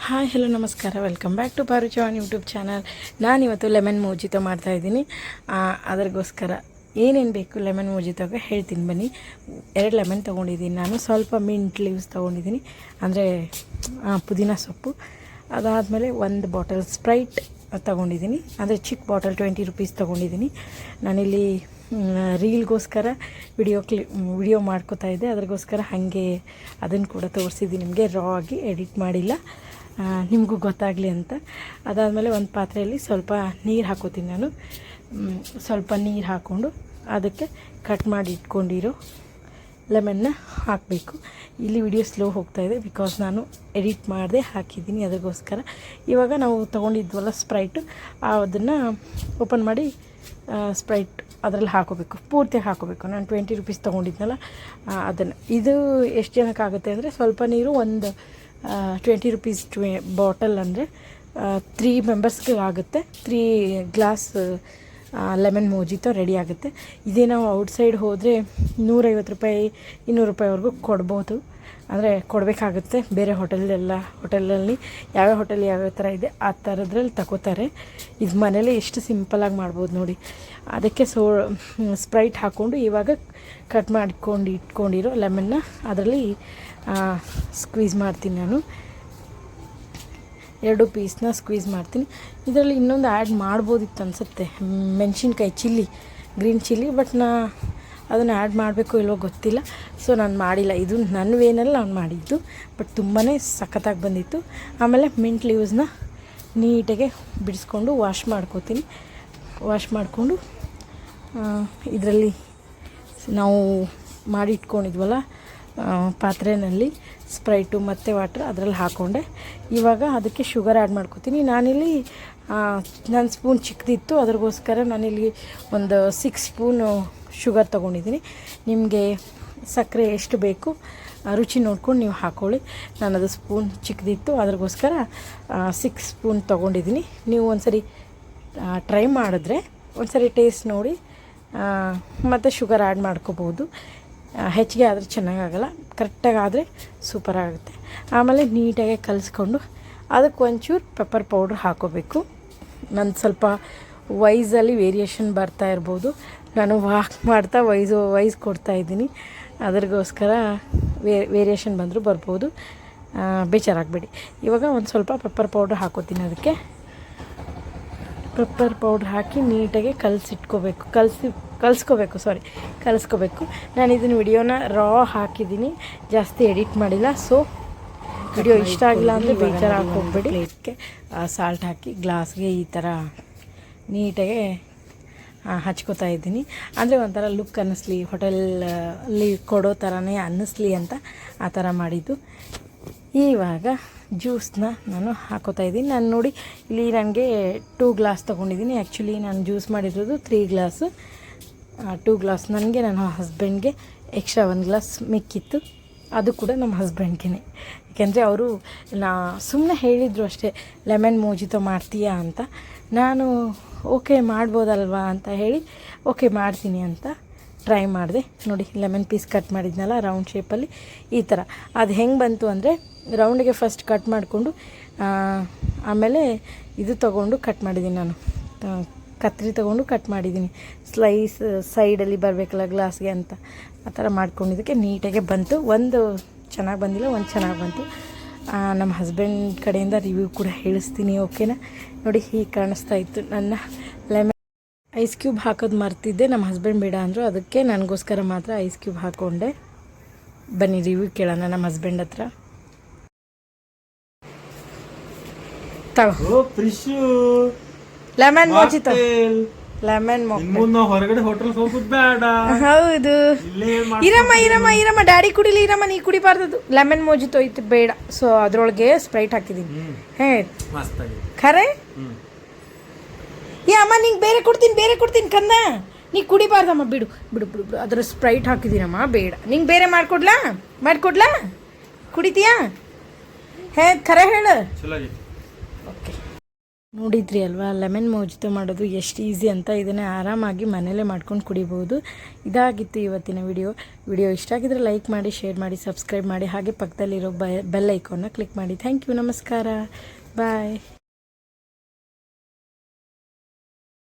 Hi hello ನಮಸ್ಕಾರ, welcome back to ಪಾರು Chauhan YouTube channel. ನಾನಿವತ್ತು ಲೆಮನ್ ಮೋಜಿತೋ ಮಾಡ್ತಾಯಿದ್ದೀನಿ. ಅದಕ್ಕೋಸ್ಕರ ಏನೇನು ಬೇಕು ಲೆಮನ್ ಮೋಜಿತೋಗೆ ಹೇಳ್ತೀನಿ ಬನ್ನಿ. 2 ಲೆಮನ್ ತೊಗೊಂಡಿದ್ದೀನಿ ನಾನು. ಸ್ವಲ್ಪ ಮಿಂಟ್ ಲೀವ್ಸ್ ತೊಗೊಂಡಿದ್ದೀನಿ, ಅಂದರೆ ಪುದೀನ ಸೊಪ್ಪು. ಅದಾದಮೇಲೆ 1 ಬಾಟಲ್ ಸ್ಪ್ರೈಟ್ ತೊಗೊಂಡಿದ್ದೀನಿ, ಅಂದರೆ ಚಿಕ್ಕ ಬಾಟಲ್ 20 ರುಪೀಸ್ ತೊಗೊಂಡಿದ್ದೀನಿ. ನಾನಿಲ್ಲಿ ರೀಲ್ಗೋಸ್ಕರ ವಿಡಿಯೋ ಮಾಡ್ಕೋತಾ ಇದ್ದೆ, ಅದ್ರಗೋಸ್ಕರ ಹಾಗೆ ಅದನ್ನು ಕೂಡ ತೋರಿಸಿದ್ದೀನಿ ನಿಮಗೆ. ರಾ ಆಗಿ ಎಡಿಟ್ ಮಾಡಿಲ್ಲ, ನಿಮಗೂ ಗೊತ್ತಾಗಲಿ ಅಂತ. ಅದಾದಮೇಲೆ ಒಂದು ಪಾತ್ರೆಯಲ್ಲಿ ಸ್ವಲ್ಪ ನೀರು ಹಾಕೋತೀನಿ ನಾನು. ಸ್ವಲ್ಪ ನೀರು ಹಾಕ್ಕೊಂಡು ಅದಕ್ಕೆ ಕಟ್ ಮಾಡಿ ಇಟ್ಕೊಂಡಿರೋ ಲೆಮನ್ನ ಹಾಕಬೇಕು. ಇಲ್ಲಿ ವಿಡಿಯೋ ಸ್ಲೋ ಹೋಗ್ತಾಯಿದೆ ಬಿಕಾಸ್ ನಾನು ಎಡಿಟ್ ಮಾಡದೆ ಹಾಕಿದ್ದೀನಿ, ಅದಕ್ಕೋಸ್ಕರ. ಇವಾಗ ನಾವು ತೊಗೊಂಡಿದ್ವಲ್ಲ ಸ್ಪ್ರೈಟು, ಅದನ್ನು ಓಪನ್ ಮಾಡಿ ಸ್ಪ್ರೈಟ್ ಅದರಲ್ಲಿ ಹಾಕೋಬೇಕು, ಪೂರ್ತಿ ಹಾಕೋಬೇಕು. ನಾನು 20 ರುಪೀಸ್ ತೊಗೊಂಡಿದ್ನಲ್ಲ ಅದನ್ನು. ಇದು ಎಷ್ಟು ಜನಕ್ಕಾಗುತ್ತೆ ಅಂದರೆ, ಸ್ವಲ್ಪ ನೀರು, ಒಂದು 20 ರುಪೀಸ್ ಬಾಟಲ್ ಅಂದರೆ 3 ಮೆಂಬರ್ಸ್ಗೆ ಆಗುತ್ತೆ. 3 ಗ್ಲಾಸ್ ಲೆಮನ್ ಮೋಜಿತೋ ರೆಡಿ ಆಗುತ್ತೆ. ಇದೇ ನಾವು ಔಟ್ಸೈಡ್ ಹೋದರೆ 150 ರೂಪಾಯಿ 200 ರೂಪಾಯಿವರೆಗೂ ಕೊಡ್ಬೋದು, ಅಂದರೆ ಕೊಡಬೇಕಾಗುತ್ತೆ. ಬೇರೆ ಹೋಟೆಲಲ್ಲಿ ಯಾವ್ಯಾವ ಹೋಟೆಲ್ ಯಾವ್ಯಾವ ಥರ ಇದೆ ಆ ಥರದ್ರಲ್ಲಿ ತಗೋತಾರೆ. ಇದು ಮನೇಲಿ ಎಷ್ಟು ಸಿಂಪಲಾಗಿ ಮಾಡ್ಬೋದು ನೋಡಿ. ಅದಕ್ಕೆ ಸ್ಪ್ರೈಟ್ ಹಾಕ್ಕೊಂಡು ಇವಾಗ ಕಟ್ ಮಾಡ್ಕೊಂಡು ಇಟ್ಕೊಂಡಿರೋ ಲೆಮನ್ನ ಅದರಲ್ಲಿ ಸ್ಕ್ವೀಸ್ ಮಾಡ್ತೀನಿ ನಾನು. 2 ಪೀಸ್ನ ಸ್ಕ್ವೀಸ್ ಮಾಡ್ತೀನಿ. ಇದರಲ್ಲಿ ಇನ್ನೊಂದು ಆ್ಯಡ್ ಮಾಡ್ಬೋದಿತ್ತು ಅನಿಸುತ್ತೆ, ಮೆಣಸಿನ್ಕಾಯಿ ಗ್ರೀನ್ ಚಿಲ್ಲಿ, ಬಟ್ ಅದನ್ನು ಆ್ಯಡ್ ಮಾಡಬೇಕು ಇಲ್ವೋ ಗೊತ್ತಿಲ್ಲ. ಸೊ ನಾನು ಮಾಡಿಲ್ಲ. ಇದು ನನ್ನ ವೇನಲ್ಲಿ ನಾನು ಮಾಡಿದ್ದು, ಬಟ್ ತುಂಬಾ ಸಖತ್ತಾಗಿ ಬಂದಿತ್ತು. ಆಮೇಲೆ ಮಿಂಟ್ ಲೀವ್ಸ್ನ ನೀಟಾಗೆ ಬಿಡಿಸ್ಕೊಂಡು ವಾಶ್ ಮಾಡ್ಕೋತೀನಿ. ವಾಶ್ ಮಾಡಿಕೊಂಡು ಇದರಲ್ಲಿ ನಾವು ಮಾಡಿ ಇಟ್ಕೊಂಡಿದ್ವಲ್ಲ ಪಾತ್ರೆಯಲ್ಲಿ ಸ್ಪ್ರೈಟು ಮತ್ತು ವಾಟ್ರ್ ಅದರಲ್ಲಿ ಹಾಕ್ಕೊಂಡೆ. ಇವಾಗ ಅದಕ್ಕೆ ಶುಗರ್ ಆ್ಯಡ್ ಮಾಡ್ಕೋತೀನಿ. ನಾನಿಲ್ಲಿ ನನ್ನ ಸ್ಪೂನ್ ಚಿಕ್ಕದಿತ್ತು, ಅದ್ರಗೋಸ್ಕರ ನಾನಿಲ್ಲಿ ಒಂದು 6 ಸ್ಪೂನು ಶುಗರ್ ತೊಗೊಂಡಿದ್ದೀನಿ. ನಿಮಗೆ ಸಕ್ಕರೆ ಎಷ್ಟು ಬೇಕು ರುಚಿ ನೋಡ್ಕೊಂಡು ನೀವು ಹಾಕ್ಕೊಳ್ಳಿ. ನಾನದು ಸ್ಪೂನ್ ಚಿಕ್ಕದಿತ್ತು, ಅದ್ರಗೋಸ್ಕರ 6 ಸ್ಪೂನ್ ತೊಗೊಂಡಿದ್ದೀನಿ. ನೀವು ಒಂದ್ಸರಿ ಟ್ರೈ ಮಾಡಿದ್ರೆ ಒಂದ್ಸರಿ ಟೇಸ್ಟ್ ನೋಡಿ ಮತ್ತು ಶುಗರ್ ಆ್ಯಡ್ ಮಾಡ್ಕೋಬೋದು. ಹೆಚ್ಚಿಗೆ ಆದರೆ ಚೆನ್ನಾಗಾಗಲ್ಲ, ಕರೆಕ್ಟಾಗಿ ಆದರೆ ಸೂಪರಾಗುತ್ತೆ. ಆಮೇಲೆ ನೀಟಾಗಿ ಕಲಿಸ್ಕೊಂಡು ಅದಕ್ಕೆ ಒಂಚೂರು ಪೆಪ್ಪರ್ ಪೌಡ್ರ್ ಹಾಕೋಬೇಕು. ನಾನು ಸ್ವಲ್ಪ ವೈಸಲ್ಲಿ ವೇರಿಯೇಷನ್ ಬರ್ತಾ ಇರ್ಬೋದು, ನಾನು ವಾಕ್ ಮಾಡ್ತಾ ವೈಸ್ ಕೊಡ್ತಾಯಿದ್ದೀನಿ, ಅದ್ರಿಗೋಸ್ಕರ ವೇರಿಯೇಷನ್ ಬಂದರೂ ಬರ್ಬೋದು, ಬೇಜಾರಾಗಬೇಡಿ. ಇವಾಗ ಒಂದು ಸ್ವಲ್ಪ ಪೆಪ್ಪರ್ ಪೌಡ್ರ್ ಹಾಕೋತೀನಿ. ಅದಕ್ಕೆ ಪೆಪ್ಪರ್ ಪೌಡ್ರ್ ಹಾಕಿ ನೀಟಾಗಿ ಕಲಿಸ್ಕೋಬೇಕು. ನಾನು ಇದನ್ನು ವಿಡಿಯೋನ ರಾ ಹಾಕಿದ್ದೀನಿ, ಜಾಸ್ತಿ ಎಡಿಟ್ ಮಾಡಿಲ್ಲ. ಸೊ ವಿಡಿಯೋ ಇಷ್ಟ ಆಗಿಲ್ಲ ಅಂದರೆ ಬೇಜಾರಾಗಿ ಹೋಗ್ಬೇಡಿ. ಪ್ಲೇಟ್ಗೆ ಸಾಲ್ಟ್ ಹಾಕಿ ಗ್ಲಾಸ್ಗೆ ಈ ಥರ ನೀಟಾಗಿ ಹಚ್ಕೋತಾ ಇದ್ದೀನಿ, ಅಂದರೆ ಒಂಥರ ಲುಕ್ ಅನ್ನಿಸ್ಲಿ, ಹೋಟೆಲಲ್ಲಿ ಕೊಡೋ ಥರನೇ ಅನ್ನಿಸ್ಲಿ ಅಂತ ಆ ಥರ ಮಾಡಿದ್ದು. ಇವಾಗ ಜ್ಯೂಸನ್ನ ನಾನು ಹಾಕೋತಾ ಇದ್ದೀನಿ. ನಾನು ನೋಡಿ ಇಲ್ಲಿ ನನಗೆ 2 ಗ್ಲಾಸ್ ತೊಗೊಂಡಿದ್ದೀನಿ. ಆ್ಯಕ್ಚುಲಿ ನಾನು ಜ್ಯೂಸ್ ಮಾಡಿರೋದು 3 ಗ್ಲಾಸು. 2 ಗ್ಲಾಸ್ ನನಗೆ, ನನ್ನ ಹಸ್ಬೆಂಡ್ಗೆ ಎಕ್ಸ್ಟ್ರಾ 1 ಗ್ಲಾಸ್ ಮಿಕ್ಕಿತ್ತು, ಅದು ಕೂಡ ನಮ್ಮ ಹಸ್ಬೆಂಡ್ಗೆ. ಯಾಕೆಂದರೆ ಅವರು ಸುಮ್ಮನೆ ಹೇಳಿದರು ಅಷ್ಟೇ, ಲೆಮನ್ ಮೋಜಿತೋ ಮಾಡ್ತೀಯಾ ಅಂತ. ನಾನು ಓಕೆ ಮಾಡ್ಬೋದಲ್ವಾ ಅಂತ ಹೇಳಿ ಓಕೆ ಮಾಡ್ತೀನಿ ಅಂತ ಟ್ರೈ ಮಾಡಿದೆ. ನೋಡಿ ಲೆಮನ್ ಪೀಸ್ ಕಟ್ ಮಾಡಿದ್ನಲ್ಲ ರೌಂಡ್ ಶೇಪಲ್ಲಿ, ಈ ಥರ. ಅದು ಹೆಂಗೆ ಬಂತು ಅಂದರೆ, ರೌಂಡಿಗೆ ಫಸ್ಟ್ ಕಟ್ ಮಾಡಿಕೊಂಡು ಆಮೇಲೆ ಇದು ತೊಗೊಂಡು ಕಟ್ ಮಾಡಿದ್ದೀನಿ ನಾನು, ಕತ್ರಿ ತೊಗೊಂಡು ಕಟ್ ಮಾಡಿದ್ದೀನಿ. ಸ್ಲೈಸ್ ಸೈಡಲ್ಲಿ ಬರಬೇಕಲ್ಲ ಗ್ಲಾಸ್ಗೆ ಅಂತ, ಆ ಥರ ಮಾಡ್ಕೊಂಡಿದ್ದಕ್ಕೆ ನೀಟಾಗೆ ಬಂತು. ಒಂದು ಚೆನ್ನಾಗಿ ಬಂದಿಲ್ಲ, ಒಂದು ಚೆನ್ನಾಗಿ ಬಂತು. ನಮ್ಮ ಹಸ್ಬೆಂಡ್ ಕಡೆಯಿಂದ ರಿವ್ಯೂ ಕೂಡ ಹೇಳಿಸ್ತೀನಿ, ಓಕೆನಾ? ನೋಡಿ ಹೀಗೆ ಕಾಣಿಸ್ತಾ ಇತ್ತು ನನ್ನ ಲೆಮನ್. ಐಸ್ ಕ್ಯೂಬ್ ಹಾಕೋದು ಮರ್ತಿದ್ದೆ, ನಮ್ಮ ಹಸ್ಬೆಂಡ್ ಬೇಡ ಅಂದರು, ಅದಕ್ಕೆ ನನಗೋಸ್ಕರ ಮಾತ್ರ ಐಸ್ ಕ್ಯೂಬ್ ಹಾಕ್ಕೊಂಡೆ. ಬನ್ನಿ ರಿವ್ಯೂ ಕೇಳೋಣ ನಮ್ಮ ಹಸ್ಬೆಂಡ್ ಹತ್ರ. ಲೆಮನ್ ಮೋಜಿತೋ, ಲೆಮನ್ ಹೊರಗಡೆ ಹೋಟೆಲ್ ಹೋಗೋದು ಬೇಡ. ಹೌದು, ಇರಮ್ಮ ಡ್ಯಾಡಿ ಕುಡಿಲಿ, ಇರಮ್ಮ ನೀ ಕುಡಿಬಾರ್ದು. ಲೆಮನ್ ಮೋಜಿತೋ ಇತ್ತು ಬೇಡ, ಸೊ ಅದ್ರೊಳಗೆ ಸ್ಪ್ರೈಟ್ ಹಾಕಿದ್ದೀನಿ. ಖರೆ ಅಮ್ಮ, ನಿಂಗೆ ಬೇರೆ ಕೊಡ್ತೀನಿ ಕನ್ನ, ನೀ ಕುಡಿಬಾರ್ದಮ್ಮ, ಬಿಡು ಅದ್ರ ಸ್ಪ್ರೈಟ್ ಹಾಕಿದ್ದೀನಮ್ಮ, ಬೇಡ. ನಿಂಗೆ ಬೇರೆ ಮಾಡ್ಕೊಡ್ಲಾ ಕುಡಿತೀಯಾ? ಖರೆ ಹೇಳು. ಓಕೆ. ನೋಡಿದ್ರಿ ಅಲ್ವಾ ಲೆಮನ್ ಮೋಜಿತೋ ಮಾಡೋದು ಎಷ್ಟು ಈಸಿ ಅಂತ. ಇದನ್ನೇ ಆರಾಮಾಗಿ ಮನೇಲೇ ಮಾಡ್ಕೊಂಡು ಕುಡಿಬೋದು. ಇದಾಗಿತ್ತು ಇವತ್ತಿನ ವಿಡಿಯೋ ಇಷ್ಟ ಆಗಿದ್ರೆ ಲೈಕ್ ಮಾಡಿ, ಶೇರ್ ಮಾಡಿ, ಸಬ್ಸ್ಕ್ರೈಬ್ ಮಾಡಿ, ಹಾಗೆ ಪಕ್ಕದಲ್ಲಿರೋ ಬೆಲ್ ಐಕಾನ್ನ ಕ್ಲಿಕ್ ಮಾಡಿ. ಥ್ಯಾಂಕ್ ಯು, ನಮಸ್ಕಾರ, ಬಾಯ್.